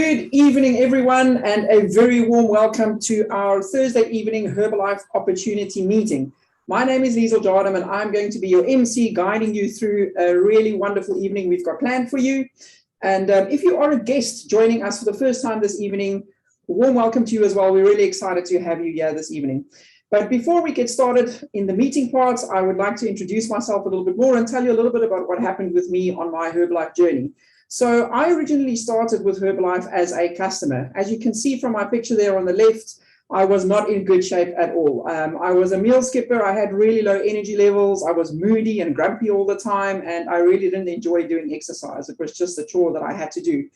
Good evening, everyone, and a very warm welcome to our Thursday evening Herbalife Opportunity Meeting. My name is Liesl Jardam, and I'm going to be your MC, guiding you through a really wonderful evening we've got planned for you. And if you are a guest joining us for the first time this evening, a warm welcome to you as well. We're really excited to have you here this evening. But before we get started in the meeting parts, I would like to introduce myself a little bit more and tell you a little bit about what happened with me on my Herbalife journey. So I originally started with Herbalife as a customer. As you can see from my picture there on the left, I was not in good shape at all. I was a meal skipper. I had really low energy levels. I was moody and grumpy all the time, and I really didn't enjoy doing exercise. It was just a chore that I had to do.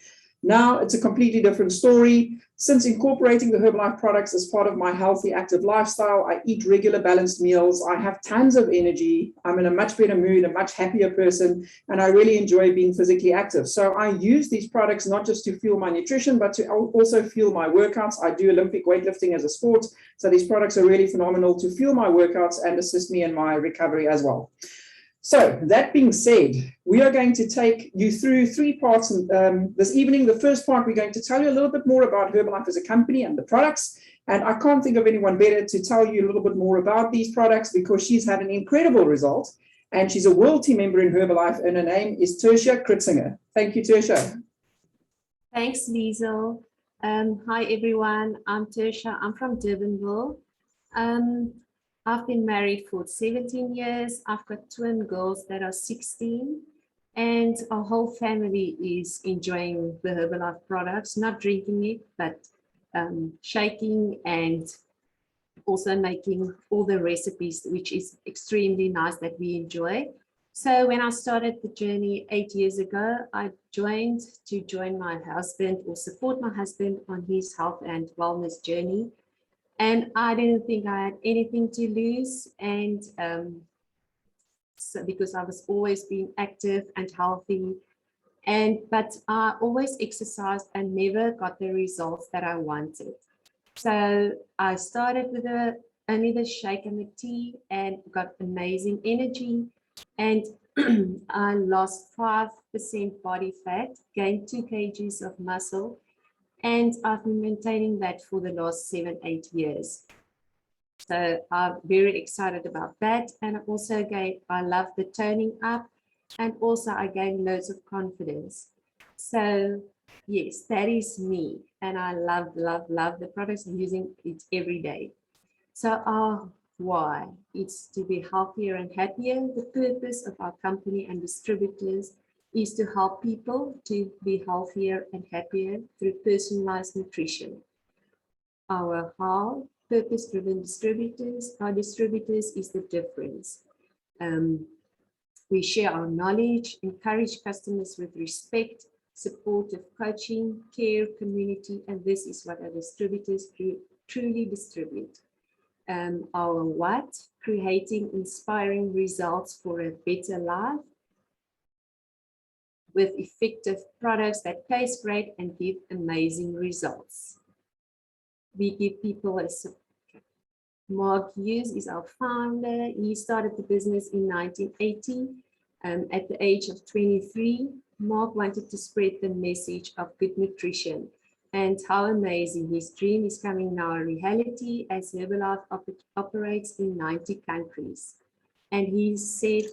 Now it's a completely different story. Since incorporating the Herbalife products as part of my healthy, active lifestyle, I eat regular balanced meals. I have tons of energy. I'm in a much better mood, a much happier person, and I really enjoy being physically active. So I use these products not just to fuel my nutrition, but to also fuel my workouts. I do Olympic weightlifting as a sport, so these products are really phenomenal to fuel my workouts and assist me in my recovery as well. So that being said, we are going to take you through three parts this evening. The first part, we're going to tell you a little bit more about Herbalife as a company and the products. And I can't think of anyone better to tell you a little bit more about these products because she's had an incredible result. And she's a world team member in Herbalife, and her name is Tertia Kritzinger. Thank you, Tertia. Thanks, Liesl. Hi, everyone. I'm Tertia. I'm from Durbanville. I've been married for 17 years. I've got twin girls that are 16, and our whole family is enjoying the Herbalife products, not drinking it, but shaking and also making all the recipes, which is extremely nice that we enjoy. So when I started the journey 8 years ago, I joined to join my husband or support my husband on his health and wellness journey. And I didn't think I had anything to lose. And so because I was always being active and healthy, but I always exercised and never got the results that I wanted. So I started with only the shake and the tea and got amazing energy. And I lost 5% body fat, gained 2 kgs of muscle. And I've been maintaining that for the last 7-8 years. So I'm very excited about that. And I love the toning up, and also I gained loads of confidence. So yes, that is me. And I love the products. I'm using it every day. So why? It's to be healthier and happier. The purpose of our company and distributors is to help people to be healthier and happier through personalized nutrition. Our how purpose-driven distributors, our distributors is the difference. We share our knowledge, encourage customers with respect, supportive coaching, care, community, and this is what our distributors truly distribute. Our what? Creating inspiring results for a better life, with effective products that taste great and give amazing results. We give people a support. Mark Hughes is our founder. He started the business in 1980. At the age of 23, Mark wanted to spread the message of good nutrition. And how amazing, his dream is coming now a reality as Herbalife operates in 90 countries. And he said,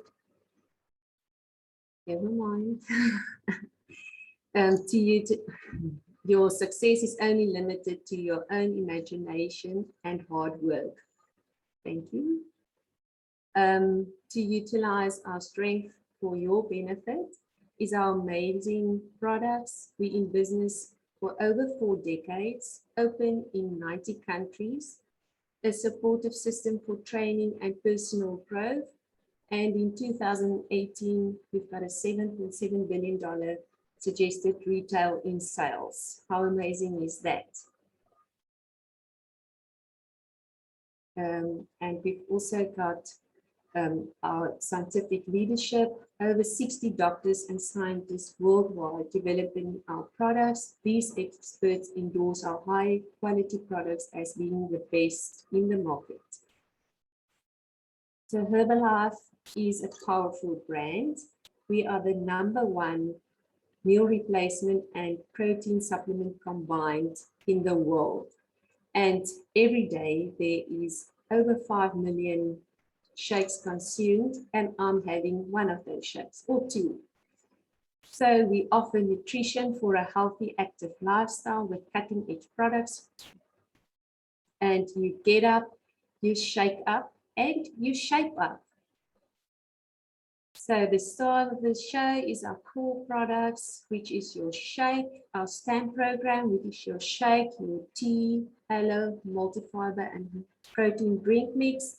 never mind. Your success is only limited to your own imagination and hard work. Thank you. To utilize our strength for your benefit is our amazing products. We're in business for over 4 decades, open in 90 countries, a supportive system for training and personal growth. And in 2018, we've got a $7.7 billion suggested retail in sales. How amazing is that? And we've also got our scientific leadership, over 60 doctors and scientists worldwide developing our products. These experts endorse our high quality products as being the best in the market. So Herbalife is a powerful brand. We are the #1 meal replacement and protein supplement combined in the world. And every day there is over 5 million shakes consumed, and I'm having one of those shakes or two. So we offer nutrition for a healthy, active lifestyle with cutting-edge products. And you get up, you shake up, and you shape up. So the star of the show is our core products, which is your shake, our STAMP program, which is your shake, your tea, aloe, multifiber, and protein drink mix.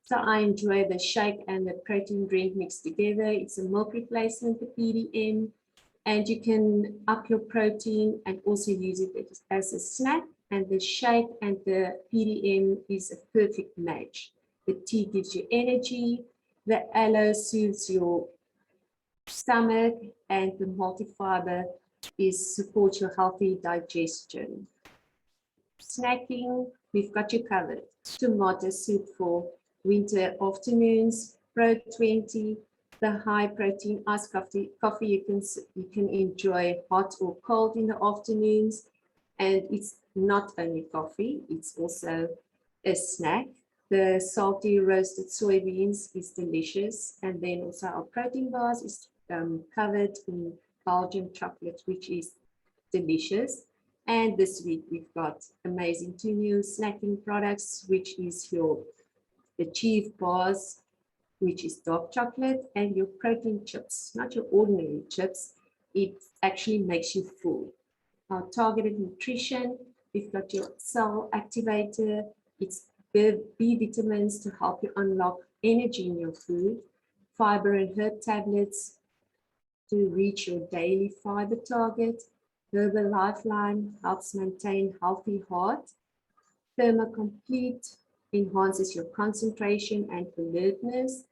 So I enjoy the shake and the protein drink mix together. It's a milk replacement, the PDM, and you can up your protein and also use it as a snack. And the shake and the PDM is a perfect match. The tea gives you energy, the aloe soothes your stomach, and the multifiber supports your healthy digestion. Snacking, we've got you covered. Tomato soup for winter afternoons, Pro 20, the high protein iced coffee you can enjoy hot or cold in the afternoons. And it's not only coffee, it's also a snack. The salty roasted soybeans is delicious. And then also our protein bars is covered in Belgian chocolate, which is delicious. And this week we've got amazing 2 new snacking products, which is your Achieve bars, which is dark chocolate, and your protein chips, not your ordinary chips. It actually makes you full. Our targeted nutrition, we've got your cell activator. It's B vitamins to help you unlock energy in your food, fiber and herb tablets to reach your daily fiber target. Herbal Lifeline helps maintain healthy heart. Thermocomplete enhances your concentration and alertness.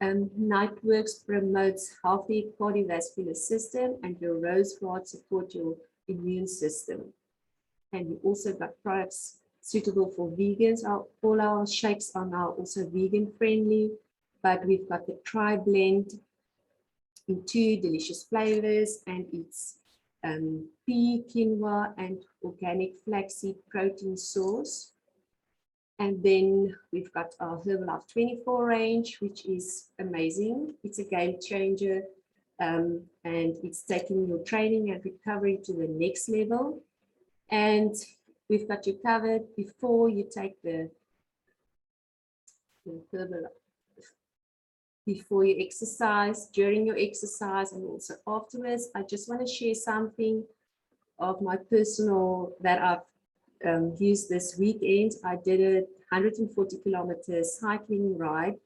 Nightworks promotes healthy cardiovascular system, and your Rose Guard support your immune system. And we also got products suitable for vegans. All our shakes are now also vegan friendly, but we've got the Tri Blend in 2 delicious flavors, and it's pea, quinoa, and organic flaxseed protein sauce. And then we've got our Herbalife 24 range, which is amazing. It's a game changer, and it's taking your training and recovery to the next level. And we've got you covered before you take the Herbalife, before you exercise, during your exercise, and also afterwards. I just want to share something of my personal that I've used this weekend. I did a 140 kilometer cycling ride,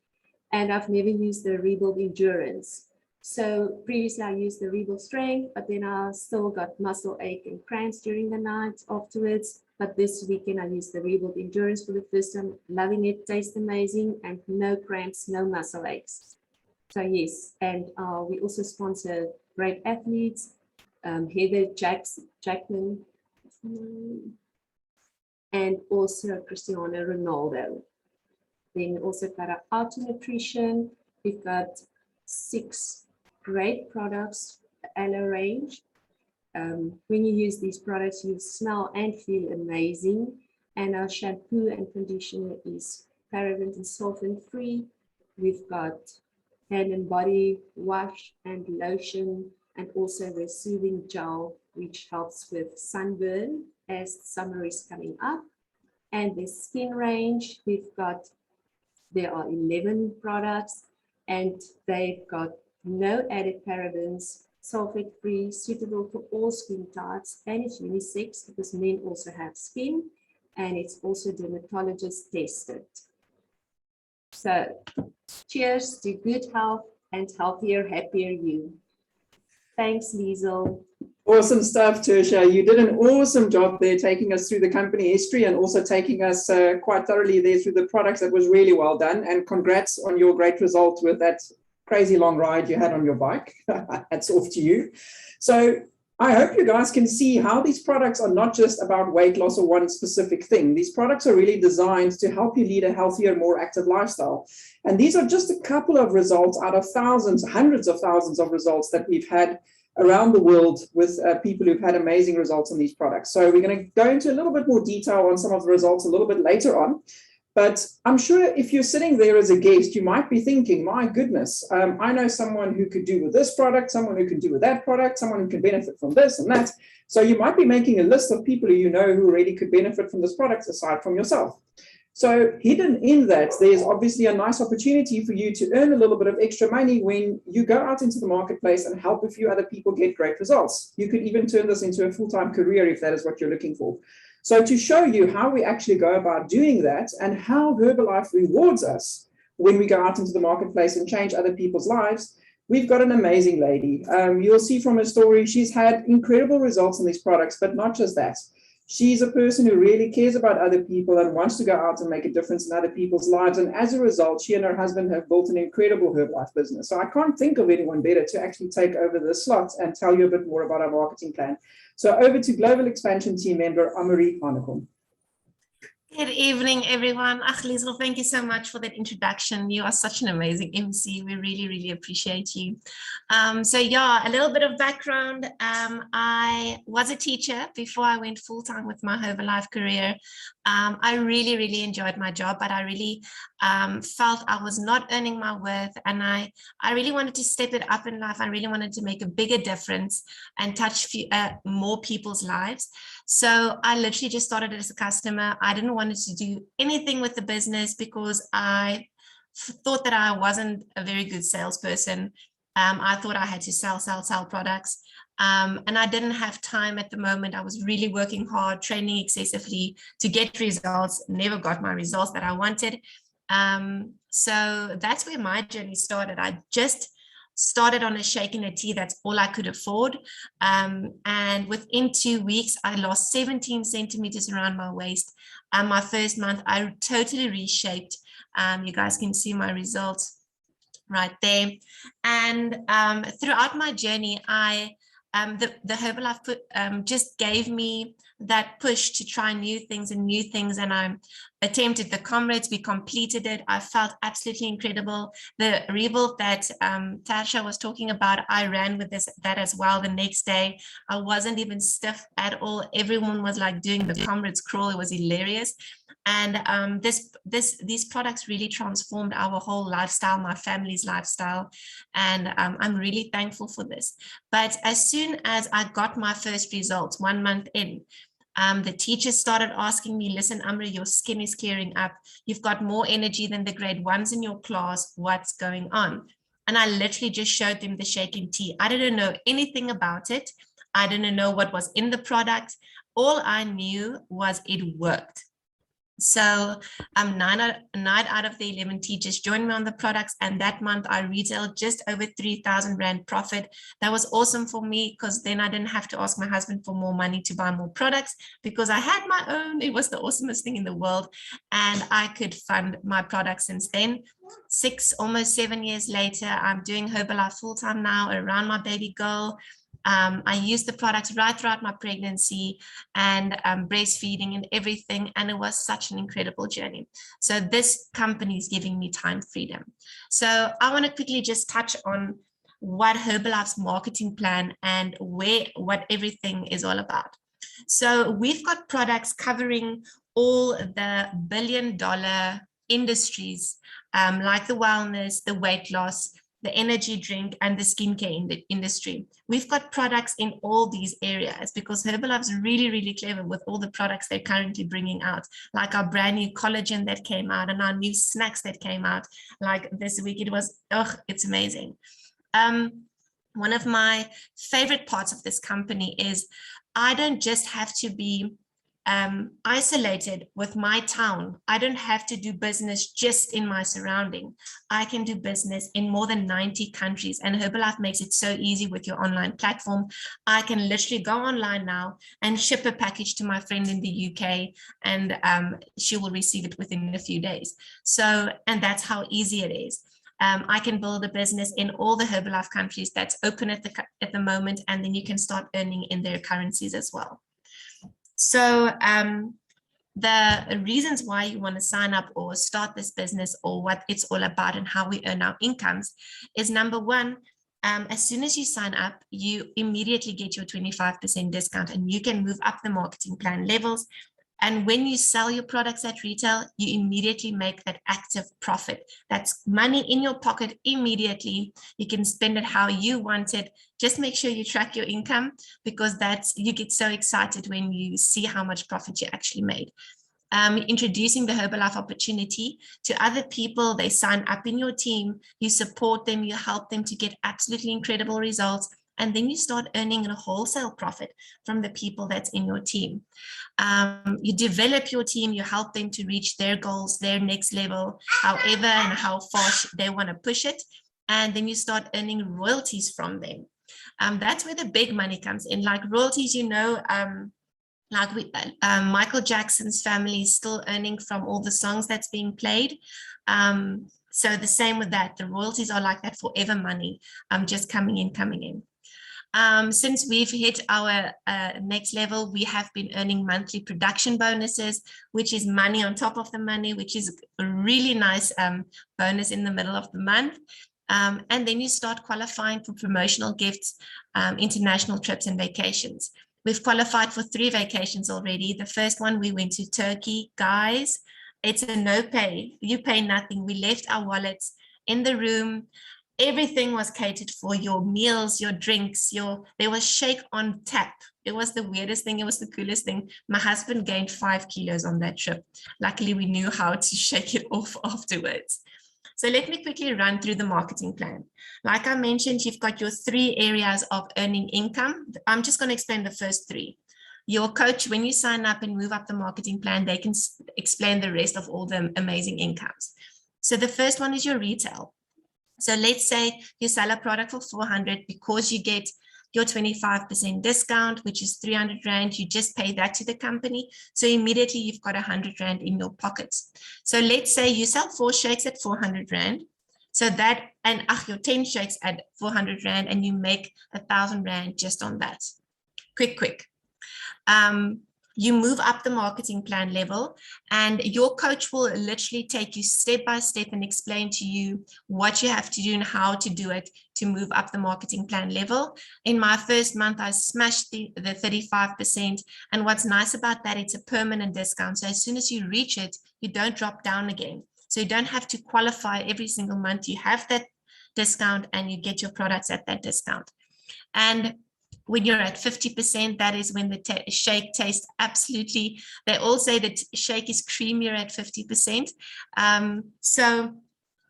and I've never used the Rebuild Endurance. So previously I used the Rebuild Strength, but then I still got muscle ache and cramps during the night afterwards. But this weekend I used the Rebuild Endurance for the first time, loving it, tastes amazing, and no cramps, no muscle aches. So yes, and we also sponsor great athletes, Heather Jackman, and also Cristiano Ronaldo. Then we also got our Auto Nutrition. We've got 6 great products, the Aloe range. When you use these products, you smell and feel amazing. And our shampoo and conditioner is paraben and sulfate free. We've got hand and body wash and lotion, and also the soothing gel, which helps with sunburn as summer is coming up. And the skin range, there are 11 products, and they've got no added parabens, sulfate free, suitable for all skin types, and it's unisex because men also have skin, and it's also dermatologist tested. So cheers to good health and healthier, happier you. Thanks, Liesel. Awesome stuff, Tertia. You did an awesome job there taking us through the company history and also taking us quite thoroughly there through the products. That was really well done. And congrats on your great result with that crazy long ride you had on your bike. Hats off to you. So I hope you guys can see how these products are not just about weight loss or one specific thing. These products are really designed to help you lead a healthier, more active lifestyle. And these are just a couple of results out of thousands, hundreds of thousands of results that we've had around the world with people who've had amazing results on these products. So we're going to go into a little bit more detail on some of the results a little bit later on. But I'm sure if you're sitting there as a guest, you might be thinking, my goodness, I know someone who could do with this product, someone who can do with that product, someone who can benefit from this and that. So you might be making a list of people who you know who already could benefit from this product aside from yourself. So hidden in that, there's obviously a nice opportunity for you to earn a little bit of extra money when you go out into the marketplace and help a few other people get great results. You could even turn this into a full-time career if that is what you're looking for. So to show you how we actually go about doing that and how Herbalife rewards us when we go out into the marketplace and change other people's lives, we've got an amazing lady. You'll see from her story, she's had incredible results in these products, but not just that. She's a person who really cares about other people and wants to go out and make a difference in other people's lives. And as a result, she and her husband have built an incredible Herbalife business. So I can't think of anyone better to actually take over this slot and tell you a bit more about our marketing plan. So over to Global Expansion Team member, Amarie Hanekom. Good evening, everyone. Liesel, thank you so much for that introduction. You are such an amazing MC. We really, really appreciate you. So yeah, a little bit of background. I was a teacher before I went full-time with my Herbalife career. I really, really enjoyed my job, but I really felt I was not earning my worth, and I really wanted to step it up in life. I really wanted to make a bigger difference and touch more people's lives. So I literally just started as a customer. I didn't want to do anything with the business because I thought that I wasn't a very good salesperson. I thought I had to sell products. And I didn't have time at the moment. I was really working hard, training excessively to get results, never got my results that I wanted. So that's where my journey started. I just started on a shake and a tea. That's all I could afford. And within 2 weeks, I lost 17 centimeters around my waist. My first month, I totally reshaped. You guys can see my results right there. And throughout my journey, the Herbalife just gave me that push to try new things, and I attempted the comrades. We completed it. I felt absolutely incredible. The rebuild that Tasha was talking about, I ran with that as well the next day. I wasn't even stiff at all. Everyone was like doing the comrades crawl. It was hilarious. And these products really transformed our whole lifestyle, my family's lifestyle. And I'm really thankful for this. But as soon as I got my first results, 1 month in, the teachers started asking me, listen, Amri, your skin is clearing up. You've got more energy than the grade 1s in your class. What's going on? And I literally just showed them the shake and tea. I didn't know anything about it. I didn't know what was in the product. All I knew was it worked. So 9 out of the 11 teachers joined me on the products, and that month I retailed just over 3,000 Rand profit. That was awesome for me because then I didn't have to ask my husband for more money to buy more products because I had my own. It was the awesomest thing in the world, and I could fund my products since then. Almost 7 years later, I'm doing Herbalife full-time now around my baby girl. I used the products right throughout my pregnancy and breastfeeding and everything. And it was such an incredible journey. So this company is giving me time freedom. So I want to quickly just touch on what Herbalife's marketing plan and what everything is all about. So we've got products covering all the billion-dollar industries like the wellness, the weight loss, the energy drink, and the skincare industry. We've got products in all these areas because Herbalife is really, really clever with all the products they're currently bringing out, like our brand new collagen that came out and our new snacks that came out like this week. It's amazing. One of my favorite parts of this company is I don't just have to be isolated with my town. I don't have to do business just in my surrounding. I can do business in more than 90 countries, and Herbalife makes it so easy with your online platform. I can literally go online now and ship a package to my friend in the UK, and she will receive it within a few days. So, and that's how easy it is. I can build a business in all the Herbalife countries that's open at the moment, and then you can start earning in their currencies as well. So the reasons why you want to sign up or start this business or what it's all about and how we earn our incomes is, number one, As soon as you sign up, you immediately get your 25% discount, and you can move up the marketing plan levels. And when you sell your products at retail, you immediately make that active profit. That's money in your pocket immediately. You can spend it how you want it. Just make sure you track your income, because you get so excited when you see how much profit you actually made. Introducing the Herbalife opportunity to other people. They sign up in your team, you support them, you help them to get absolutely incredible results, and then you start earning a wholesale profit from the people that's in your team. You develop your team, you help them to reach their goals, their next level, however and how far they want to push it, and then you start earning royalties from them. That's where the big money comes in. Like royalties, like Michael Jackson's family is still earning from all the songs that's being played. So the same with that, the royalties are like that forever money, just coming in. Since we've hit our next level, we have been earning monthly production bonuses, which is money on top of the money, which is a really nice bonus in the middle of the month. And then you start qualifying for promotional gifts, international trips and vacations. We've qualified for 3 vacations already. The first one, we went to Turkey. Guys, it's a no pay. You pay nothing. We left our wallets in the room. Everything was catered for, your meals, your drinks, there was shake on tap. It was the weirdest thing. It was the coolest thing. My husband gained 5 kilos on that trip. Luckily, we knew how to shake it off afterwards. So let me quickly run through the marketing plan. Like I mentioned, you've got your 3 areas of earning income. I'm just going to explain the first 3. Your coach, when you sign up and move up the marketing plan, they can explain the rest of all the amazing incomes. So the first one is your retail. So let's say you sell a product for 400, because you get your 25% discount, which is 300 Rand, you just pay that to the company. So immediately you've got 100 Rand in your pockets. So let's say you sell 4 shakes at 400 Rand. So that, and your 10 shakes at 400 Rand, and you make 1,000 Rand just on that. Quick. You move up the marketing plan level, and your coach will literally take you step by step and explain to you what you have to do and how to do it to move up the marketing plan level. In my first month, I smashed the 35%. And what's nice about that, it's a permanent discount. So as soon as you reach it, you don't drop down again. So you don't have to qualify every single month. You have that discount and you get your products at that discount. And when you're at 50%, that is when the shake tastes absolutely, they all say that shake is creamier at 50%. So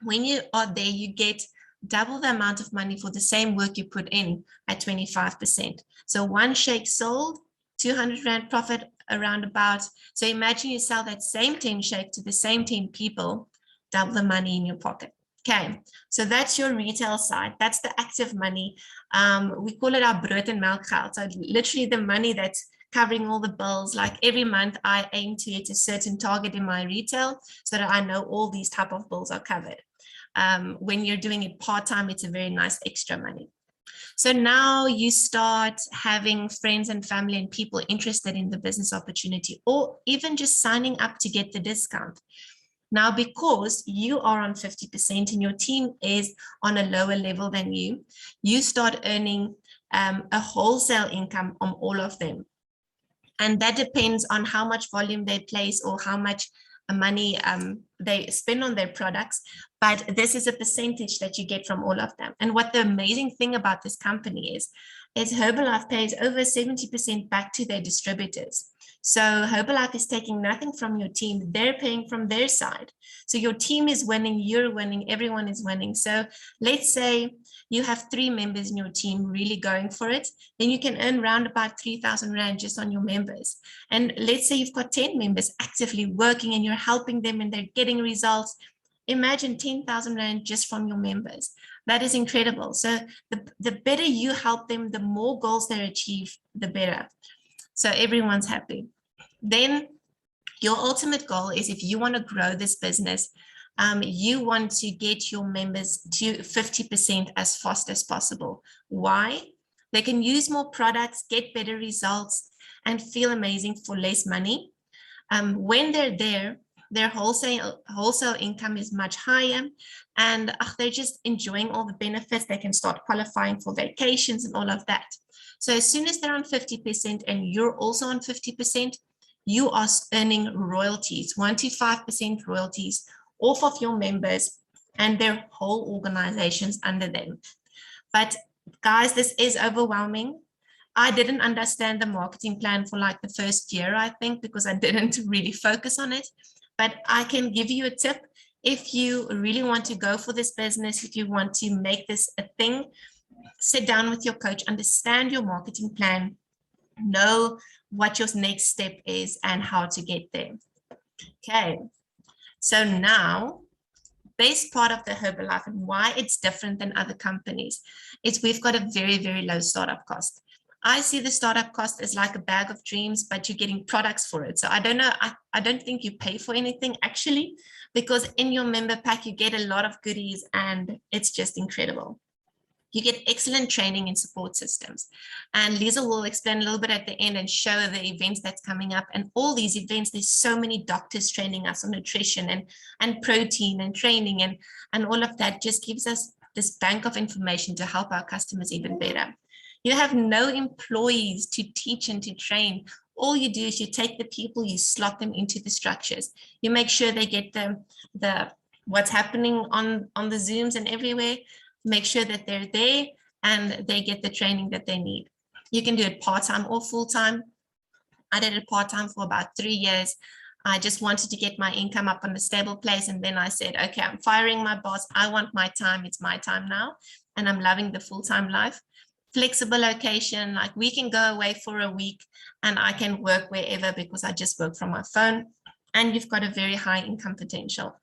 when you are there, you get double the amount of money for the same work you put in at 25%. So 1 shake sold, 200 Rand profit around about. So imagine you sell that same 10 shake to the same 10 people, double the money in your pocket. Okay, so that's your retail side. That's the active money. We call it our brood and milk geld. So literally the money that's covering all the bills. Like every month I aim to hit a certain target in my retail so that I know all these type of bills are covered. When you're doing it part-time, it's a very nice extra money. So now you start having friends and family and people interested in the business opportunity, or even just signing up to get the discount. Now, because you are on 50% and your team is on a lower level than you, you start earning a wholesale income on all of them. And that depends on how much volume they place or how much money they spend on their products. But this is a percentage that you get from all of them. And what the amazing thing about this company is Herbalife pays over 70% back to their distributors. So Herbalife is taking nothing from your team. They're paying from their side. So your team is winning, you're winning, everyone is winning. So let's say you have 3 members in your team really going for it, then you can earn around about 3,000 Rand just on your members. And let's say you've got 10 members actively working and you're helping them and they're getting results. Imagine 10,000 Rand just from your members. That is incredible. So the better you help them, the more goals they achieve, the better. So everyone's happy. Then your ultimate goal is, if you want to grow this business, you want to get your members to 50% as fast as possible. Why? They can use more products, get better results, and feel amazing for less money. When they're there, Their wholesale income is much higher, and they're just enjoying all the benefits. They can start qualifying for vacations and all of that. So as soon as they're on 50% and you're also on 50%, you are earning royalties, 1 to 5% royalties off of your members and their whole organizations under them. But guys, this is overwhelming. I didn't understand the marketing plan for like the first year, I think, because I didn't really focus on it. But I can give you a tip. If you really want to go for this business, if you want to make this a thing, sit down with your coach, understand your marketing plan, know what your next step is and how to get there. Okay, so now, best part of the Herbalife and why it's different than other companies is we've got a very, very low startup cost. I see the startup cost as like a bag of dreams, but you're getting products for it. So I don't know, I don't think you pay for anything actually, because in your member pack, you get a lot of goodies and it's just incredible. You get excellent training and support systems. And Lisa will explain a little bit at the end and show the events that's coming up. And all these events, there's so many doctors training us on nutrition and protein and training and all of that just gives us this bank of information to help our customers even better. You have no employees to teach and to train. All you do is you take the people, you slot them into the structures. You make sure they get the what's happening on the Zooms and everywhere. Make sure that they're there and they get the training that they need. You can do it part-time or full-time. I did it part-time for about 3 years. I just wanted to get my income up on a stable place. And then I said, okay, I'm firing my boss. I want my time. It's my time now. And I'm loving the full-time life. Flexible location, like we can go away for a week and I can work wherever because I just work from my phone. And you've got a very high income potential.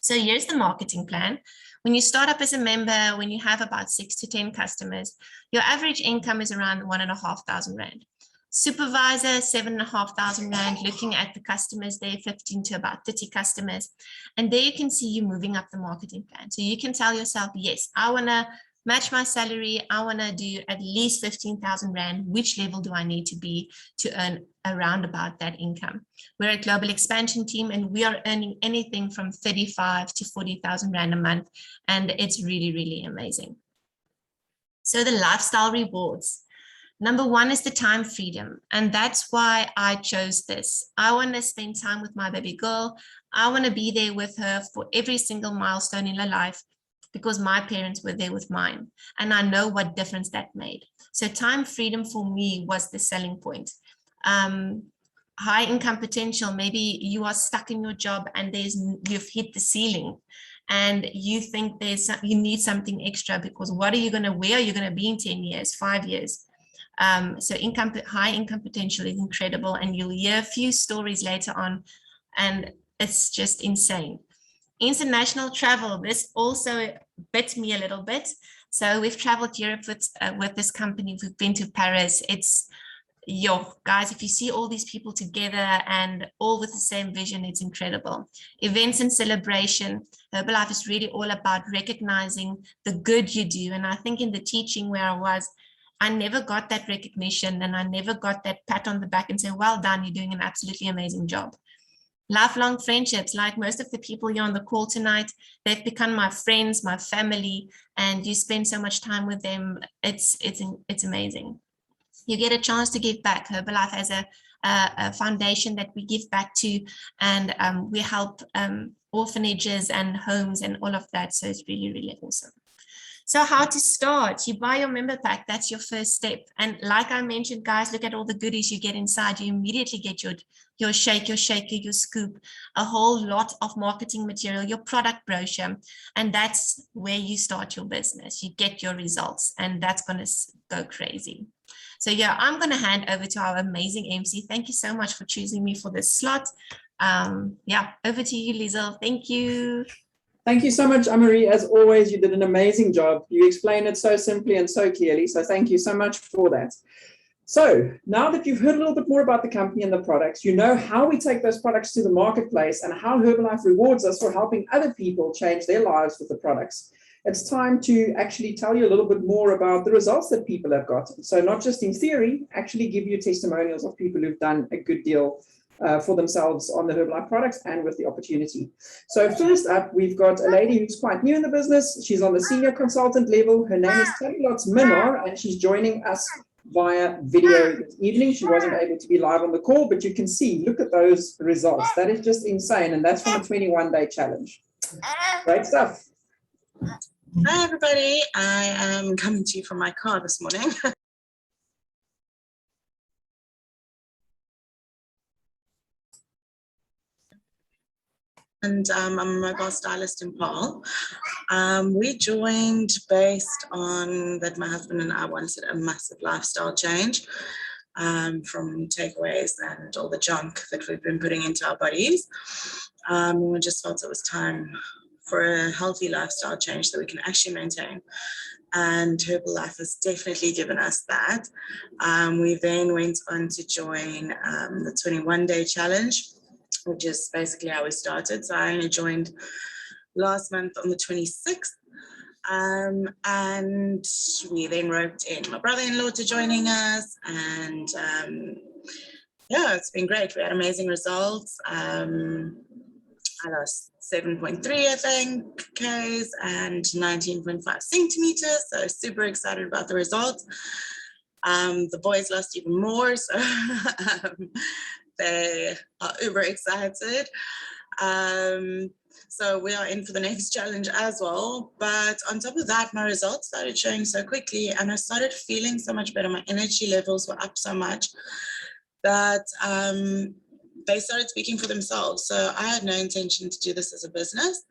So here's the marketing plan. When you start up as a member, when you have about 6 to 10 customers, your average income is around 1,500 Rand. Supervisor, 7,500 Rand, looking at the customers there, 15 to about 30 customers. And there you can see you moving up the marketing plan. So you can tell yourself, yes, I want to match my salary. I want to do at least 15,000 Rand. Which level do I need to be to earn around about that income? We're a global expansion team and we are earning anything from 35 to 40,000 Rand a month. And it's really, really amazing. So the lifestyle rewards. Number one is the time freedom. And that's why I chose this. I want to spend time with my baby girl. I want to be there with her for every single milestone in her life, because my parents were there with mine and I know what difference that made. So time freedom for me was the selling point. High income potential, maybe you are stuck in your job and you've hit the ceiling and you think you need something extra because where are you going to be in 10 years, 5 years? So high income potential is incredible and you'll hear a few stories later on and it's just insane. International travel, this also bit me a little bit. So we've traveled Europe with this company. We've been to Paris. It's, guys, if you see all these people together and all with the same vision, it's incredible. Events and celebration. Herbalife is really all about recognizing the good you do. And I think in the teaching where I was, I never got that recognition and I never got that pat on the back and say, well done, you're doing an absolutely amazing job. Lifelong friendships, like most of the people here on the call tonight, they've become my friends, my family, and you spend so much time with them. It's amazing. You get a chance to give back. Herbalife has a foundation that we give back to, and we help orphanages and homes and all of that. So it's really, really awesome. So how to start? You buy your member pack. That's your first step. And like I mentioned, guys, look at all the goodies you get inside. You immediately get your shake, your shaker, your scoop, a whole lot of marketing material, your product brochure. And that's where you start your business. You get your results and that's going to go crazy. So yeah, I'm going to hand over to our amazing MC. Thank you so much for choosing me for this slot. Yeah, over to you, Liesel. Thank you. Thank you so much, Amarie. As always, you did an amazing job. You explained it so simply and so clearly. So thank you so much for that. So now that you've heard a little bit more about the company and the products, you know how we take those products to the marketplace and how Herbalife rewards us for helping other people change their lives with the products. It's time to actually tell you a little bit more about the results that people have got. So not just in theory, actually give you testimonials of people who've done a good deal for themselves on the Herbalife products and with the opportunity. So first up, we've got a lady who's quite new in the business. She's on the senior consultant level. Her name is Tabilots Minor, and she's joining us via video this evening. She wasn't able to be live on the call, but you can see, look at those results. That is just insane, and that's from a 21-day challenge. Great stuff. Hi, everybody. I am coming to you from my car this morning. And I'm a mobile stylist in Paarl. We joined based on that my husband and I wanted a massive lifestyle change from takeaways and all the junk that we've been putting into our bodies. We just felt it was time for a healthy lifestyle change that we can actually maintain. And Herbalife has definitely given us that. We then went on to join the 21-day challenge, which is basically how we started. So I only joined last month on the 26th. And we then roped in my brother-in-law to joining us. And yeah, it's been great. We had amazing results. I lost 7.3, I think, Ks and 19.5 centimeters. So super excited about the results. The boys lost even more, so they are uber excited. So we are in for the next challenge as well. But on top of that, my results started showing so quickly and I started feeling so much better. My energy levels were up so much that they started speaking for themselves. So I had no intention to do this as a business,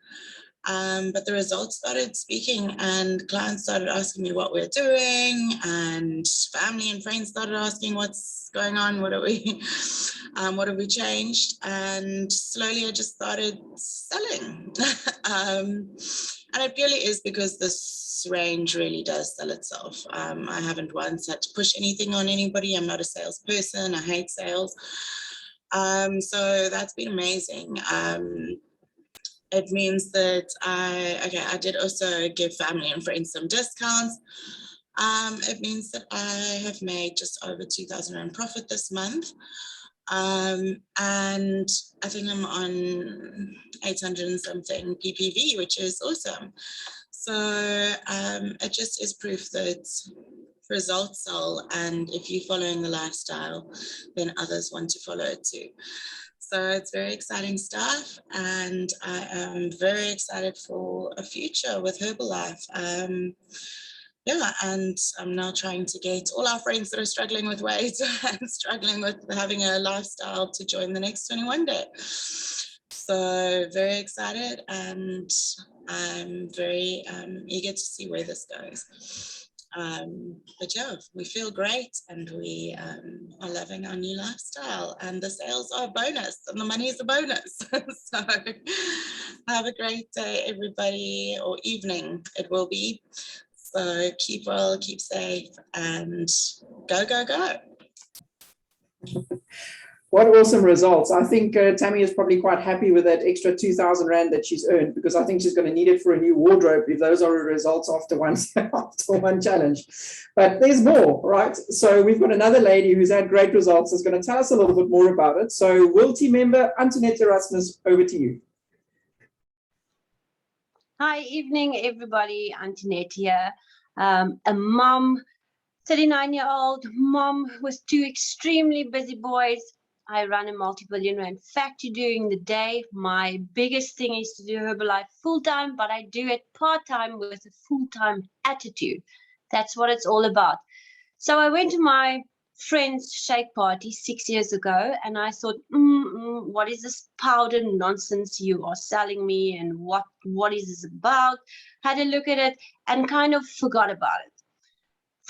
but the results started speaking and clients started asking me what we're doing and family and friends started asking what's going on, what have we changed? And slowly I just started selling. And it purely is because this range really does sell itself. I haven't once had to push anything on anybody. I'm not a salesperson. I hate sales. So that's been amazing. It means that I did also give family and friends some discounts. It means that I have made just over 2,000 Rand profit this month. And I think I'm on 800 and something PPV, which is awesome. So it just is proof that results sell, and if you're following the lifestyle, then others want to follow it too. So it's very exciting stuff, and I am very excited for a future with Herbalife. Yeah, and I'm now trying to get all our friends that are struggling with weight and struggling with having a lifestyle to join the next 21 day. So very excited, and I'm very eager to see where this goes. But yeah, we feel great and we are loving our new lifestyle, and the sales are a bonus and the money is a bonus. So have a great day, everybody, or evening it will be. So keep well, keep safe, and go, go, go. What awesome results. I think Tammy is probably quite happy with that extra 2,000 Rand that she's earned, because I think she's going to need it for a new wardrobe if those are her results after one challenge. But there's more, right? So we've got another lady who's had great results, is going to tell us a little bit more about it. So Wilty member Antoinette Erasmus, over to you. Hi, evening, everybody. Antoinette here. A mom, 39-year-old mom with two extremely busy boys. I run a multi-billion rand factory during the day. My biggest thing is to do Herbalife full-time, but I do it part-time with a full-time attitude. That's what it's all about. So I went to my friend's shake party 6 years ago, and I thought, what is this powder nonsense you are selling me, and what is this about? Had a look at it and kind of forgot about it.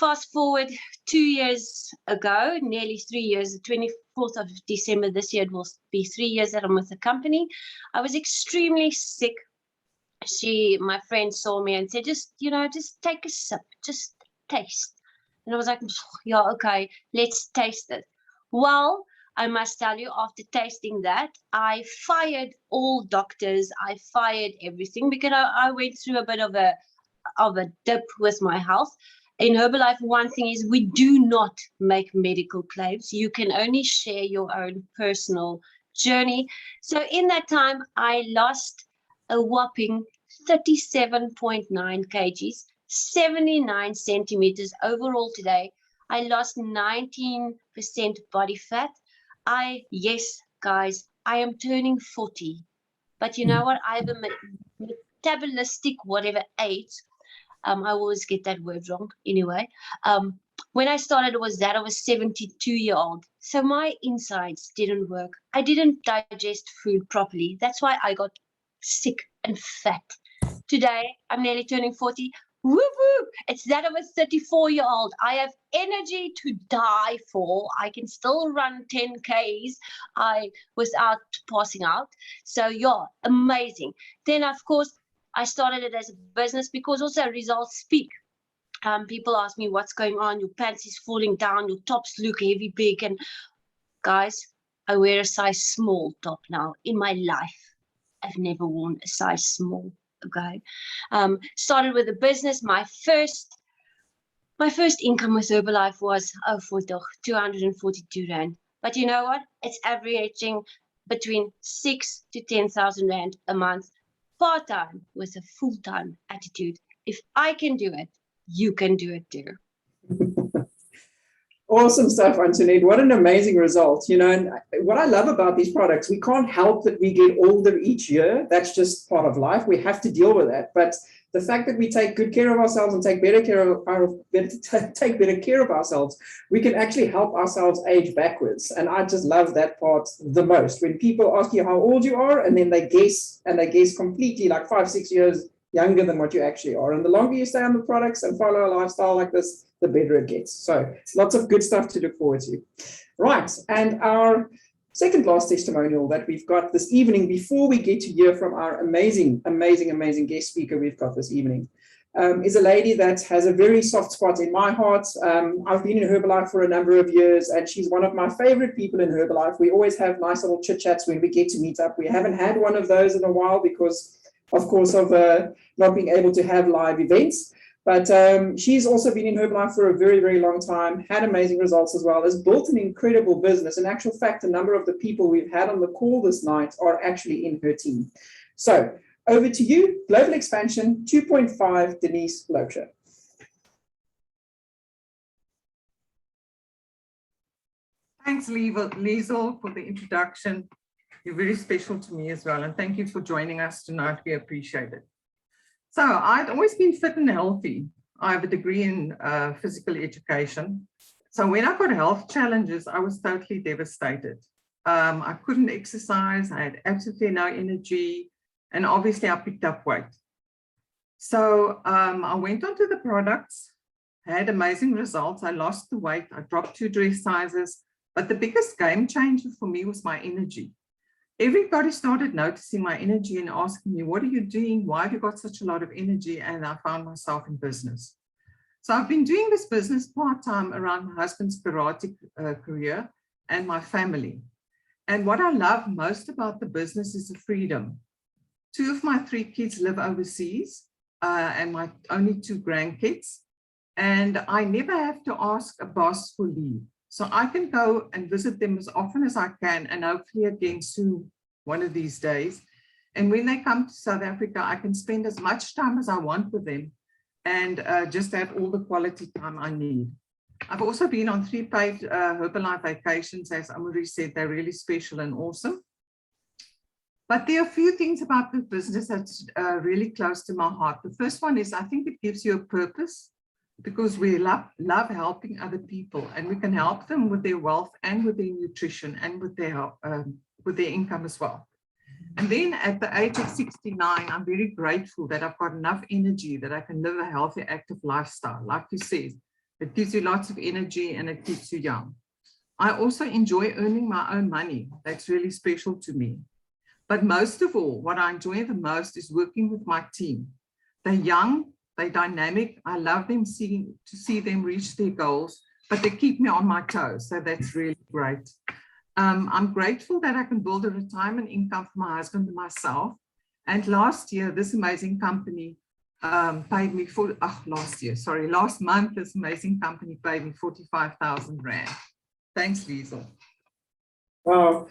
Fast forward 2 years ago, nearly 3 years, the 24th of December this year, it will be 3 years that I'm with the company. I was extremely sick. My friend saw me and said, just take a sip, just taste. And I was like, yeah, okay, let's taste it. Well, I must tell you, after tasting that, I fired all doctors. I fired everything because I went through a bit of a dip with my health. in Herbalife, one thing is we do not make medical claims. You can only share your own personal journey. So in that time, I lost a whopping 37.9 kgs, 79 centimeters overall today. I lost 19% body fat. Yes, guys, I am turning 40. But you know what? I have a metabolistic whatever age. I always get that word wrong. Anyway, when I started, it was that I was 72-year-old. So my insides didn't work. I didn't digest food properly. That's why I got sick and fat. Today, I'm nearly turning 40. Woo woo! It's that of a 34-year-old. I have energy to die for. I can still run 10 Ks without passing out. So yeah, amazing. Then of course, I started it as a business because also results speak. People ask me what's going on. Your pants is falling down. Your tops look heavy, big. And guys, I wear a size small top now. In my life, I've never worn a size small. Okay. Started with a business. My first income with Herbalife was 242 Rand. But you know what? It's averaging between 6,000 to 10,000 Rand a month, part-time with a full-time attitude. If I can do it, you can do it too. Awesome stuff, Antoinette. What an amazing result. You know, and what I love about these products, we can't help that we get older each year. That's just part of life. We have to deal with that. But the fact that we take good care of ourselves and take better care of ourselves, we can actually help ourselves age backwards. And I just love that part the most. When people ask you how old you are, and then they guess completely like 5-6 years younger than what you actually are. And the longer you stay on the products and follow a lifestyle like this, the better it gets. So lots of good stuff to look forward to. Right, and our second last testimonial that we've got this evening, before we get to hear from our amazing guest speaker we've got this evening, is a lady that has a very soft spot in my heart. I've been in Herbalife for a number of years, and she's one of my favorite people in Herbalife. We always have nice little chit-chats when we get to meet up. We haven't had one of those in a while because, of course, of not being able to have live events. But she's also been in Herbalife for a very, very long time, had amazing results as well, has built an incredible business. In actual fact, a number of the people we've had on the call this night are actually in her team. So over to you, Global Expansion 2.5, Denise Locher. Thanks, Liesel, for the introduction. You're very special to me as well, and thank you for joining us tonight. We appreciate it. So I'd always been fit and healthy. I have a degree in physical education. So when I got health challenges, I was totally devastated. I couldn't exercise. I had absolutely no energy. And obviously I picked up weight. So I went onto the products, had amazing results. I lost the weight. I dropped 2 dress sizes. But the biggest game changer for me was my energy. Everybody started noticing my energy and asking me, what are you doing? Why have you got such a lot of energy? And I found myself in business. So I've been doing this business part-time around my husband's karate career and my family. And what I love most about the business is the freedom. 2 of my 3 kids live overseas and my only 2 grandkids. And I never have to ask a boss for leave. So I can go and visit them as often as I can, and hopefully again soon, one of these days. And when they come to South Africa, I can spend as much time as I want with them and just have all the quality time I need. I've also been on 3 paid Herbalife vacations. As Amori said, they're really special and awesome. But there are a few things about the business that's really close to my heart. The first one is I think it gives you a purpose, because we love helping other people, and we can help them with their wealth and with their nutrition and with their income as well. And then at the age of 69, I'm very grateful that I've got enough energy that I can live a healthy, active lifestyle. Like you said, it gives you lots of energy and it keeps you young. I also enjoy earning my own money. That's really special to me. But most of all, what I enjoy the most is working with my team. They're young, they're dynamic. I love them to see them reach their goals, but they keep me on my toes. So that's really great. I'm grateful that I can build a retirement income for my husband and myself. And last year, this amazing company paid me last month, this amazing company paid me 45,000 Rand. Thanks, Liesel. Wow,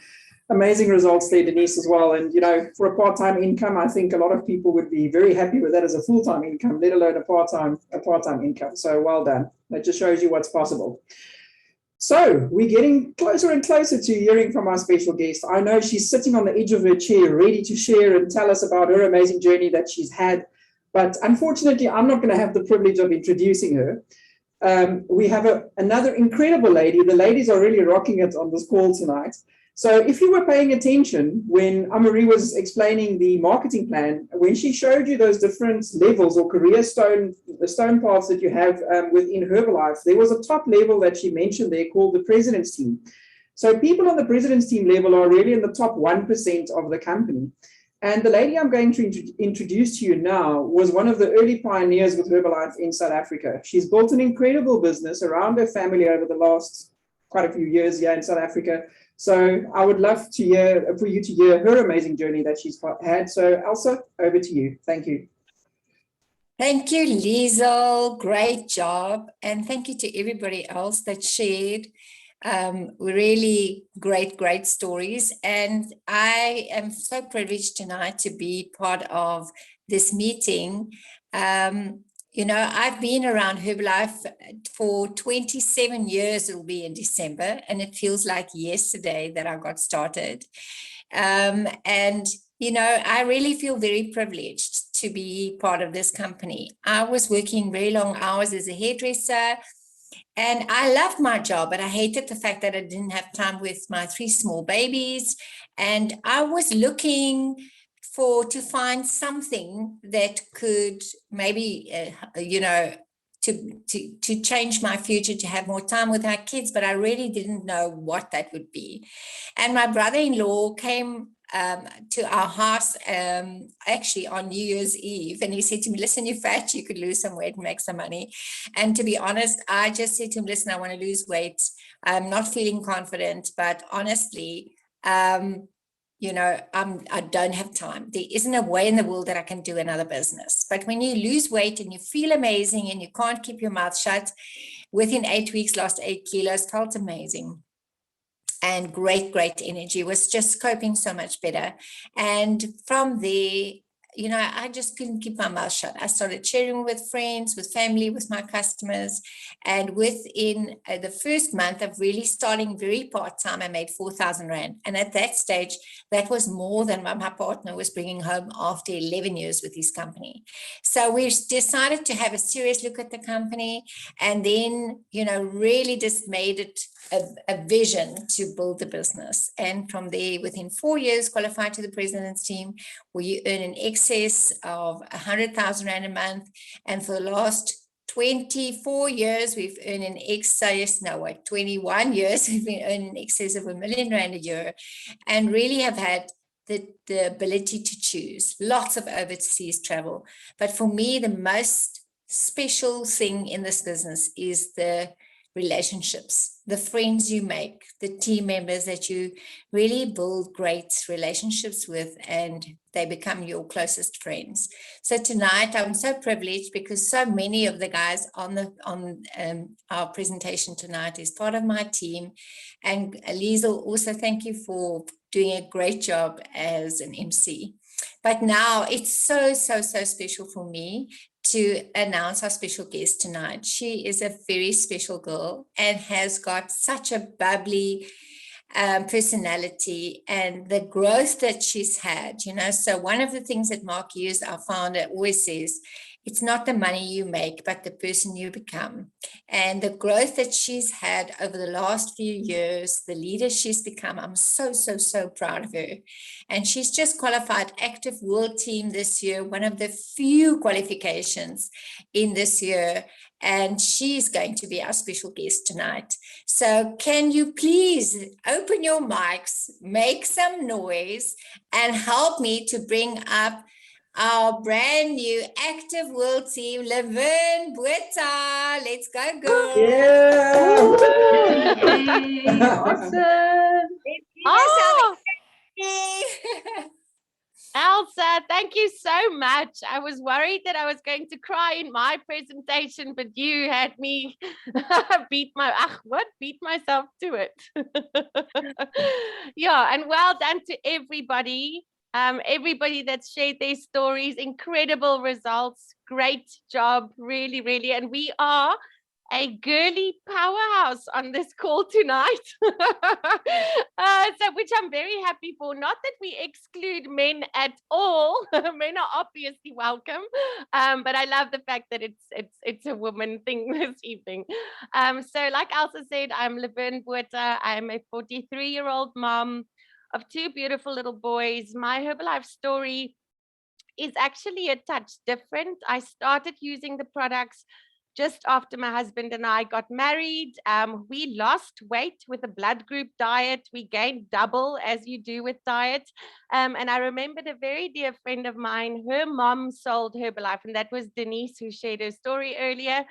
amazing results there, Denise, as well. And, for a part-time income, I think a lot of people would be very happy with that as a full-time income, let alone a part-time income. So well done. That just shows you what's possible. So we're getting closer and closer to hearing from our special guest. I know she's sitting on the edge of her chair, ready to share and tell us about her amazing journey that she's had. But unfortunately, I'm not going to have the privilege of introducing her. We have another incredible lady. The ladies are really rocking it on this call tonight. So if you were paying attention when Amarie was explaining the marketing plan, when she showed you those different levels or career stone paths that you have within Herbalife, there was a top level that she mentioned there called the President's Team. So people on the President's Team level are really in the top 1% of the company. And the lady I'm going to introduce to you now was one of the early pioneers with Herbalife in South Africa. She's built an incredible business around her family over the last quite a few years here in South Africa. So I would love for you to hear her amazing journey that she's had. So Elsa, over to you. Thank you. Thank you, Liesel. Great job. And thank you to everybody else that shared really great stories. And I am so privileged tonight to be part of this meeting. I've been around Herbalife for 27 years, it'll be in December, and it feels like yesterday that I got started. I really feel very privileged to be part of this company. I was working very long hours as a hairdresser, and I loved my job, but I hated the fact that I didn't have time with my 3 small babies. And I was looking to find something that could maybe, to change my future, to have more time with our kids, but I really didn't know what that would be. And my brother-in-law came to our house actually on New Year's Eve, and he said to me, listen, you're fat, you could lose some weight and make some money. And to be honest, I just said to him, listen, I want to lose weight. I'm not feeling confident, but honestly, I don't have time. There isn't a way in the world that I can do another business. But when you lose weight and you feel amazing and you can't keep your mouth shut, within 8 weeks, lost 8 kilos, felt amazing. And great energy, was just coping so much better. And from there, I just couldn't keep my mouth shut. I started sharing with friends, with family, with my customers. And within the first month of really starting very part-time, I made 4,000 Rand. And at that stage, that was more than what my partner was bringing home after 11 years with his company. So we decided to have a serious look at the company, and then, really just made it a vision to build the business. And from there, within 4 years, qualified to the President's Team, where you earn an excess of 100,000 Rand a month. And for the last 21 years, we've been earning in excess of R1 million a year, and really have had the ability to choose lots of overseas travel. But for me, the most special thing in this business is the relationships, the friends you make, the team members that you really build great relationships with, and they become your closest friends. So tonight I'm so privileged because so many of the guys on our presentation tonight is part of my team. And Liesel, also thank you for doing a great job as an MC. But now it's so special for me to announce our special guest tonight. She is a very special girl and has got such a bubbly personality, and the growth that she's had, So one of the things that Mark Hughes, our founder, always says, it's not the money you make, but the person you become. And the growth that she's had over the last few years, the leader she's become, I'm so proud of her. And she's just qualified active world team this year, one of the few qualifications in this year. And she's going to be our special guest tonight. So can you please open your mics, make some noise, and help me to bring up our brand new active world team, Leverne, Botha. Let's go, girls. Yeah. Yay, awesome. Oh, Elsa, thank you so much. I was worried that I was going to cry in my presentation, but you had me beat myself to it. Yeah, and well done to everybody. Everybody that's shared their stories, incredible results, great job, really, really. And we are a girly powerhouse on this call tonight, so which I'm very happy for. Not that we exclude men at all. Men are obviously welcome, but I love the fact that it's a woman thing this evening. So like Elsa said, I'm Leverne Botha. I'm a 43-year-old mom of 2 beautiful little boys. My Herbalife story is actually a touch different. I started using the products just after my husband and I got married. We lost weight with a blood group diet. We gained double, as you do with diet. And I remembered a very dear friend of mine, her mom sold Herbalife, and that was Denise, who shared her story earlier.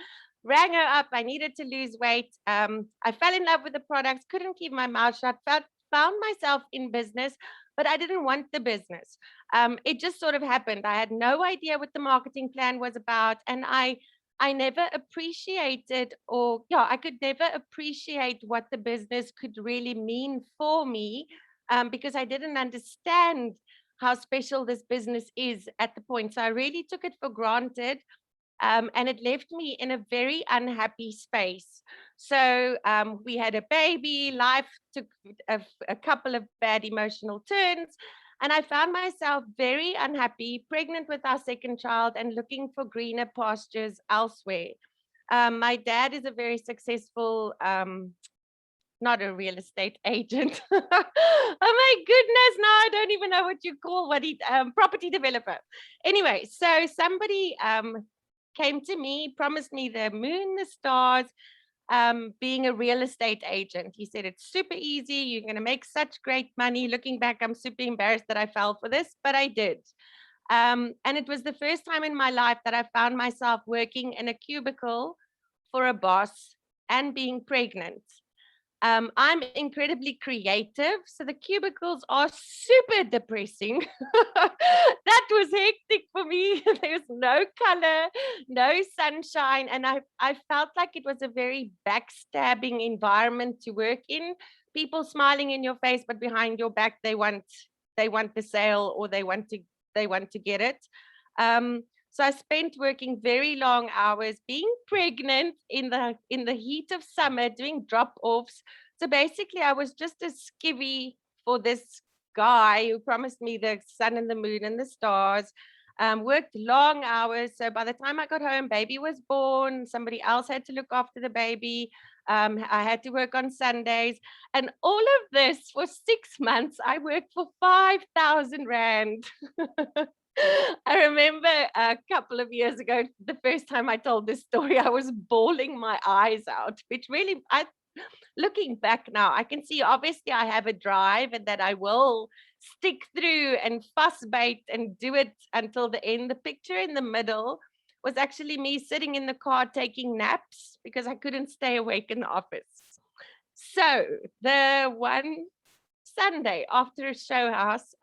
Rang her up, I needed to lose weight. I fell in love with the products, couldn't keep my mouth shut, found myself in business, but I didn't want the business. It just sort of happened. I had no idea what the marketing plan was about, and I never appreciated, I could never appreciate what the business could really mean for me, because I didn't understand how special this business is at the point. So I really took it for granted. And it left me in a very unhappy space. So we had a baby, life took a couple of bad emotional turns, and I found myself very unhappy, pregnant with our second child and looking for greener pastures elsewhere. My dad is a very successful, not a real estate agent. Oh my goodness, now I don't even know what you call what he, property developer. Anyway, so somebody came to me, promised me the moon, the stars, being a real estate agent. He said, it's super easy. You're going to make such great money. Looking back, I'm super embarrassed that I fell for this, but I did. And it was the first time in my life that I found myself working in a cubicle for a boss and being pregnant. I'm incredibly creative, so the cubicles are super depressing. That was hectic for me. There was no color, no sunshine, and I felt like it was a very backstabbing environment to work in. People smiling in your face, but behind your back they want the sale, or they want to get it. So I spent working very long hours, being pregnant in the heat of summer, doing drop-offs. So basically, I was just a skivvy for this guy who promised me the sun and the moon and the stars. Worked long hours. So by the time I got home, baby was born. Somebody else had to look after the baby. I had to work on Sundays. And all of this for 6 months, I worked for 5,000 Rand. I remember a couple of years ago, the first time I told this story, I was bawling my eyes out, which really, looking back now, I can see obviously I have a drive and that I will stick through and fuss bait and do it until the end. The picture in the middle was actually me sitting in the car taking naps because I couldn't stay awake in the office. So the one Sunday after a show house,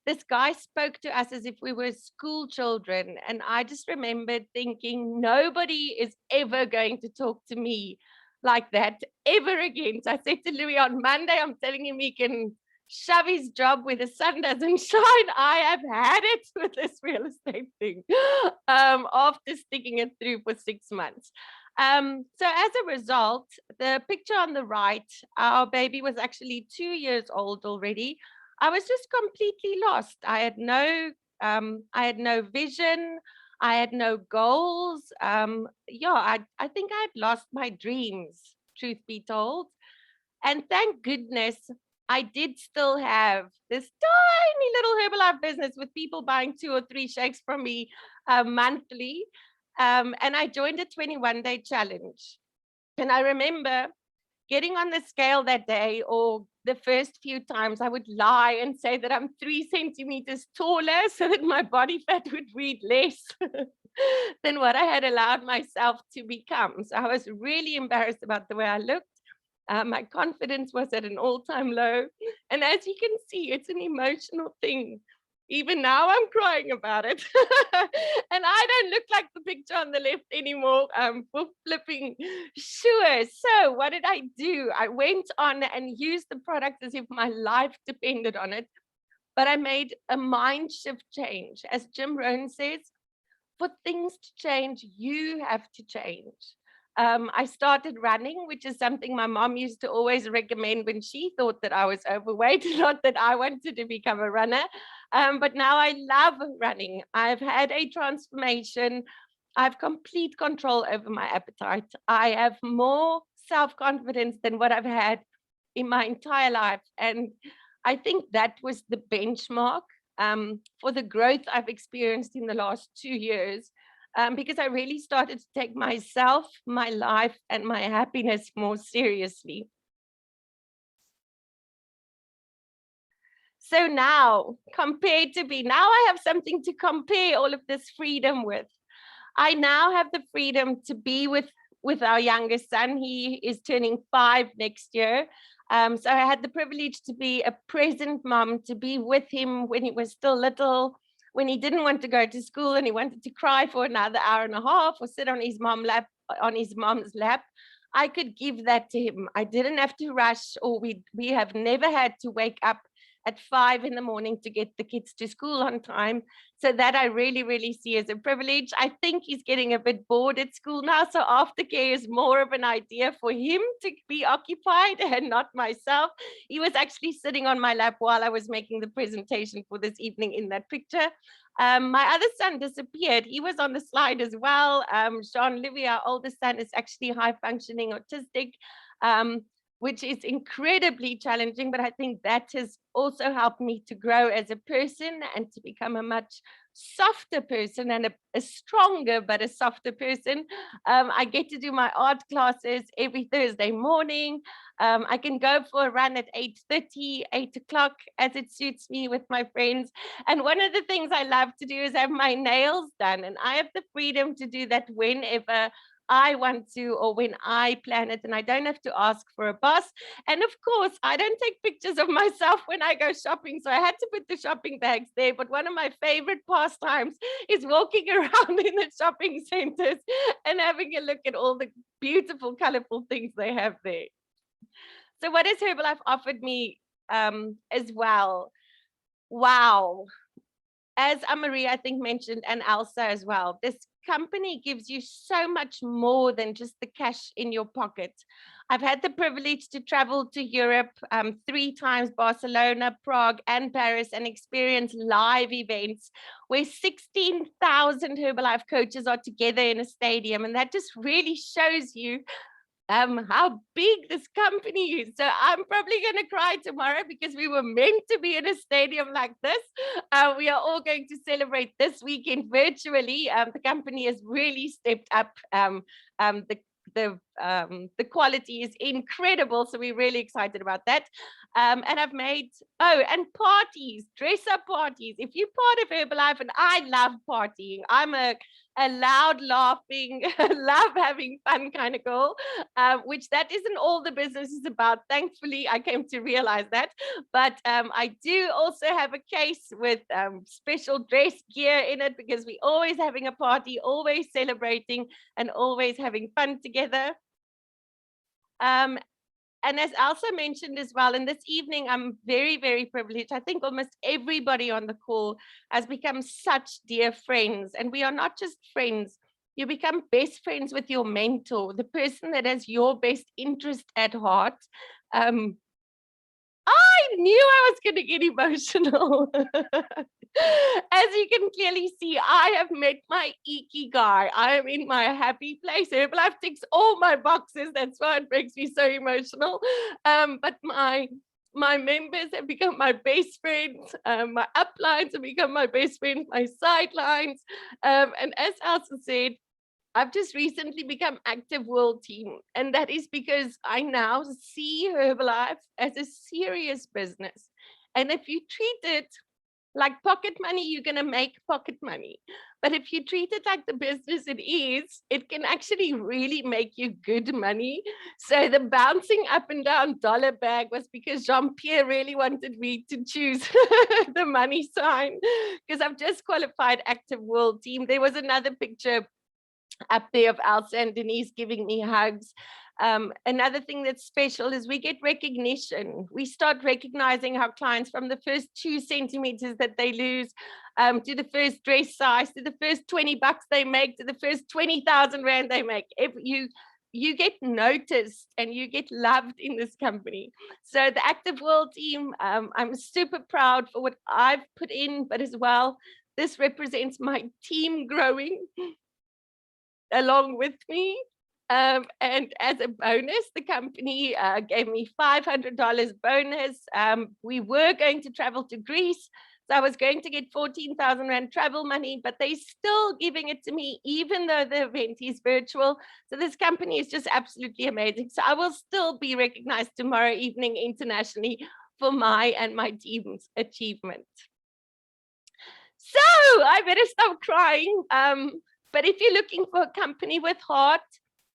this guy spoke to us as if we were school children. And I just remembered thinking, nobody is ever going to talk to me like that ever again. So I said to Louis, on Monday, I'm telling him he can shove his job where the sun doesn't shine. I have had it with this real estate thing after sticking it through for 6 months. So as a result, the picture on the right, our baby was actually 2 years old already. I was just completely lost. I had no vision. I had no goals. I think I had lost my dreams, truth be told. And thank goodness I did still have this tiny little Herbalife business with people buying 2 or 3 shakes from me monthly. And I joined a 21-day challenge. And I remember getting on the scale that day, or the first few times, I would lie and say that I'm 3 centimeters taller so that my body fat would read less than what I had allowed myself to become. So I was really embarrassed about the way I looked. My confidence was at an all-time low. And as you can see, it's an emotional thing Even now I'm crying about it. And I don't look like the picture on the left anymore, for flipping sure. So what did I do? I went on and used the product as if my life depended on it. But I made a mind shift change. As Jim Rohn says, for things to change, you have to change. I started running, which is something my mom used to always recommend when she thought that I was overweight, not that I wanted to become a runner. But now I love running. I've had a transformation. I have complete control over my appetite. I have more self-confidence than what I've had in my entire life. And I think that was the benchmark for the growth I've experienced in the last 2 years, because I really started to take myself, my life, and my happiness more seriously. So now, now I have something to compare all of this freedom with. I now have the freedom to be with our youngest son. He is turning 5 next year. So I had the privilege to be a present mom, to be with him when he was still little, when he didn't want to go to school and he wanted to cry for another hour and a half or sit on his mom's lap. I could give that to him. I didn't have to rush, or we have never had to wake up at 5 in the morning to get the kids to school on time. So that I really, really see as a privilege. I think he's getting a bit bored at school now. So aftercare is more of an idea for him to be occupied and not myself. He was actually sitting on my lap while I was making the presentation for this evening in that picture. My other son disappeared. He was on the slide as well. Jean-Louis, our oldest son, is actually high functioning autistic. Which is incredibly challenging, but I think that has also helped me to grow as a person and to become a much softer person and a stronger but a softer person. I get to do my art classes every Thursday morning. I can go for a run at 8:30, 8 o'clock, as it suits me with my friends. And one of the things I love to do is have my nails done, and I have the freedom to do that whenever I want to, or when I plan it, and I don't have to ask for a boss. And of course, I don't take pictures of myself when I go shopping, so I had to put the shopping bags there. But one of my favorite pastimes is walking around in the shopping centers and having a look at all the beautiful, colorful things they have there. So what has Herbalife offered me as well? Wow. As Anne-Marie, I think, mentioned, and Elsa as well, this company gives you so much more than just the cash in your pocket. I've had the privilege to travel to Europe 3 times, Barcelona, Prague, and Paris, and experience live events where 16,000 Herbalife coaches are together in a stadium. And that just really shows you how big this company is. So I'm probably going to cry tomorrow because we were meant to be in a stadium like this. We are all going to celebrate this weekend virtually. The company has really stepped up. The quality is incredible, so we're really excited about that. And I've made and parties, dress up parties. If you're part of Herbalife, and I love partying, I'm a loud laughing, love having fun kind of girl, which that isn't all the business is about. Thankfully, I came to realize that. But I do also have a case with special dress gear in it, because we're always having a party, always celebrating, and always having fun together. And as Elsa mentioned as well, and this evening, I'm very, very privileged. I think almost everybody on the call has become such dear friends. And we are not just friends. You become best friends with your mentor, the person that has your best interest at heart. I knew I was going to get emotional. As you can clearly see, I have met my ikigai. I am in my happy place. Herbalife ticks all my boxes. That's why it makes me so emotional. But my members have become my best friends. My uplines have become my best friends, my sidelines. And as Elsa said, I've just recently become active world team, and that is because I now see Herbalife as a serious business. And if you treat it Like pocket money, you're going to make pocket money. But if you treat it like the business it is, it can actually really make you good money. So the bouncing up and down dollar bag was because Jean-Pierre really wanted me to choose the money sign, because I've just qualified Active World Team. There was another picture up there of Elsa and Denise giving me hugs. Another thing that's special is we get recognition. We start recognizing our clients from the first 2 centimeters that they lose, to the first dress size, to the first 20 bucks they make, to the first 20,000 Rand they make. If you get noticed and you get loved in this company. So the Active World Team, I'm super proud for what I've put in, but as well, this represents my team growing along with me. And as a bonus, the company gave me $500 bonus. We were going to travel to Greece, so I was going to get 14,000 Rand travel money, but they're still giving it to me, even though the event is virtual. So this company is just absolutely amazing. So I will still be recognized tomorrow evening internationally for my and my team's achievement. So I better stop crying. But if you're looking for a company with heart,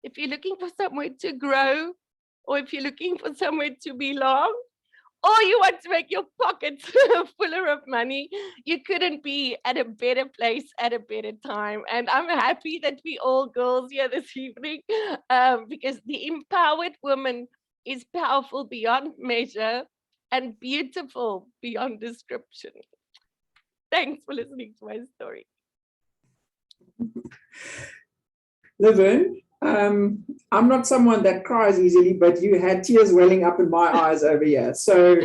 if you're looking for somewhere to grow, or if you're looking for somewhere to belong, or you want to make your pockets fuller of money, you couldn't be at a better place at a better time. And I'm happy that we all girls here this evening, because the empowered woman is powerful beyond measure and beautiful beyond description. Thanks for listening to my story. Laverne, I'm not someone that cries easily, but you had tears welling up in my eyes over here. So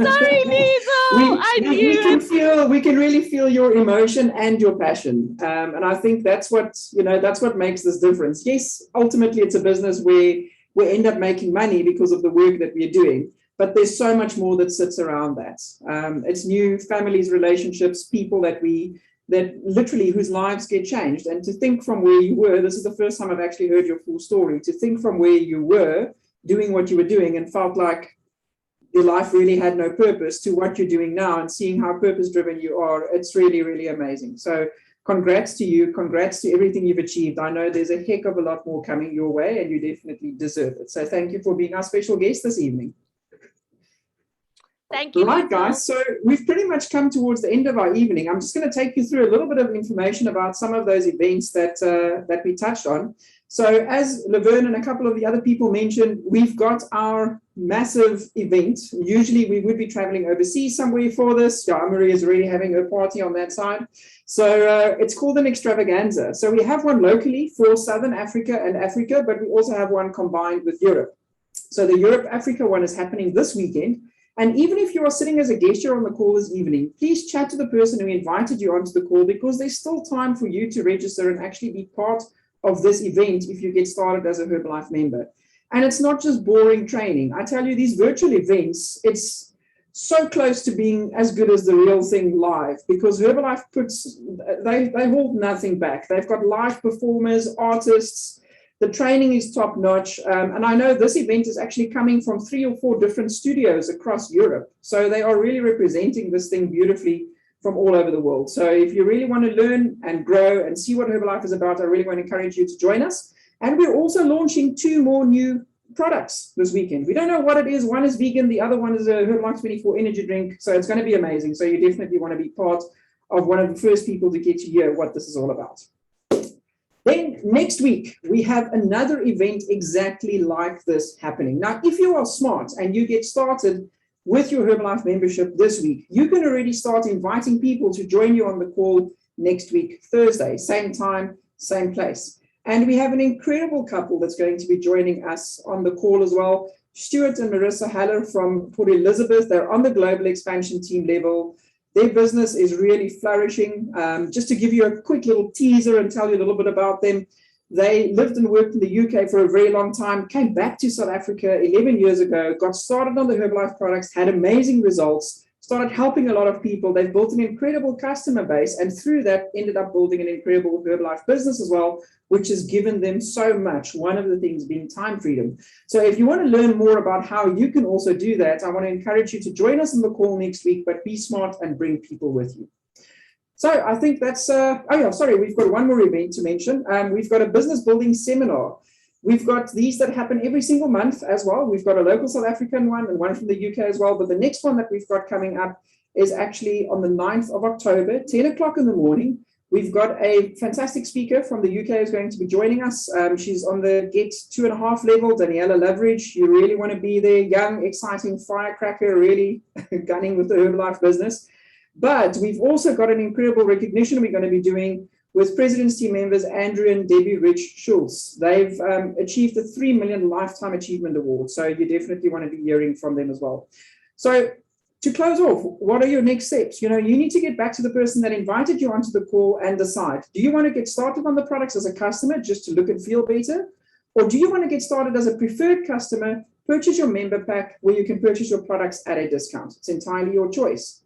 sorry, Liesl, we can really feel your emotion and your passion. And I think that's what makes this difference. Yes, ultimately it's a business where we end up making money because of the work that we're doing, but there's so much more that sits around that. It's new families, relationships, people that literally whose lives get changed. And to think from where you were, this is the first time I've actually heard your full story, to think from where you were doing what you were doing and felt like your life really had no purpose, to what you're doing now and seeing how purpose driven you are. It's really, really amazing. So congrats to you. Congrats to everything you've achieved. I know there's a heck of a lot more coming your way and you definitely deserve it. So thank you for being our special guest this evening. Thank you. Right, guys, so we've pretty much come towards the end of our evening. I'm just going to take you through a little bit of information about some of those events that we touched on. So as Leverne and a couple of the other people mentioned, we've got our massive event. Usually we would be traveling overseas somewhere for this. Yeah, Marie is already having her party on that side. So it's called an extravaganza. So we have one locally for Southern Africa and Africa, but we also have one combined with Europe. So the Europe-Africa one is happening this weekend. And even if you are sitting as a guest here on the call this evening, please chat to the person who invited you onto the call, because there's still time for you to register and actually be part of this event if you get started as a Herbalife member. And it's not just boring training. I tell you, these virtual events, it's so close to being as good as the real thing live, because Herbalife they hold nothing back. They've got live performers, artists. The training is top notch. And I know this event is actually coming from 3 or 4 different studios across Europe. So they are really representing this thing beautifully from all over the world. So if you really want to learn and grow and see what Herbalife is about, I really want to encourage you to join us. And we're also launching 2 more new products this weekend. We don't know what it is. One is vegan. The other one is a Herbalife 24 energy drink. So it's going to be amazing. So you definitely want to be part of one of the first people to get to hear what this is all about. Then next week, we have another event exactly like this happening. Now, if you are smart and you get started with your Herbalife membership this week, you can already start inviting people to join you on the call next week, Thursday, same time, same place. And we have an incredible couple that's going to be joining us on the call as well. Stuart and Marissa Haller from Port Elizabeth. They're on the global expansion team level. Their business is really flourishing. Just to give you a quick little teaser and tell you a little bit about them, they lived and worked in the UK for a very long time, came back to South Africa 11 years ago, got started on the Herbalife products, had amazing results, started helping a lot of people. They've built an incredible customer base, and through that ended up building an incredible Herbalife business as well, which has given them so much, one of the things being time freedom. So if you want to learn more about how you can also do that, I want to encourage you to join us on the call next week, but be smart and bring people with you. So I think that's, we've got one more event to mention. We've got a business building seminar. We've got these that happen every single month as well. We've got a local South African one and one from the UK as well. But the next one that we've got coming up is actually on the 9th of October, 10 o'clock in the morning. We've got a fantastic speaker from the UK who's going to be joining us. She's on the Get 2.5 level, Daniela Loveridge. You really want to be there, young, exciting firecracker, really gunning with the Herbalife business. But we've also got an incredible recognition we're going to be doing with President's team members, Andrew and Debbie Rich Schultz. They've achieved the 3 million Lifetime Achievement Award. So you definitely want to be hearing from them as well. So to close off, what are your next steps? You need to get back to the person that invited you onto the call and decide, do you want to get started on the products as a customer just to look and feel better? Or do you want to get started as a preferred customer, purchase your member pack where you can purchase your products at a discount? It's entirely your choice.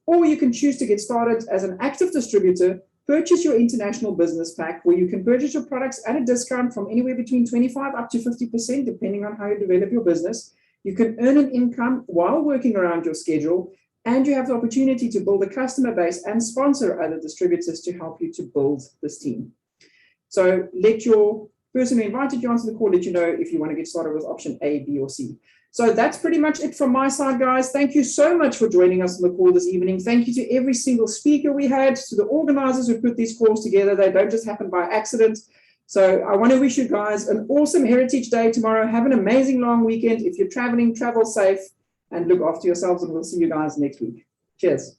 Or you can choose to get started as an active distributor, purchase your international business pack where you can purchase your products at a discount from anywhere between 25 up to 50%, depending on how you develop your business. You can earn an income while working around your schedule, and you have the opportunity to build a customer base and sponsor other distributors to help you to build this team. So let your person who invited you onto the call let you know if you want to get started with option A, B, or C. So that's pretty much it from my side, guys. Thank you so much for joining us on the call this evening. Thank you to every single speaker we had, to the organizers who put these calls together. They don't just happen by accident. So I want to wish you guys an awesome Heritage Day tomorrow. Have an amazing long weekend. If you're traveling, travel safe and look after yourselves, and we'll see you guys next week. Cheers.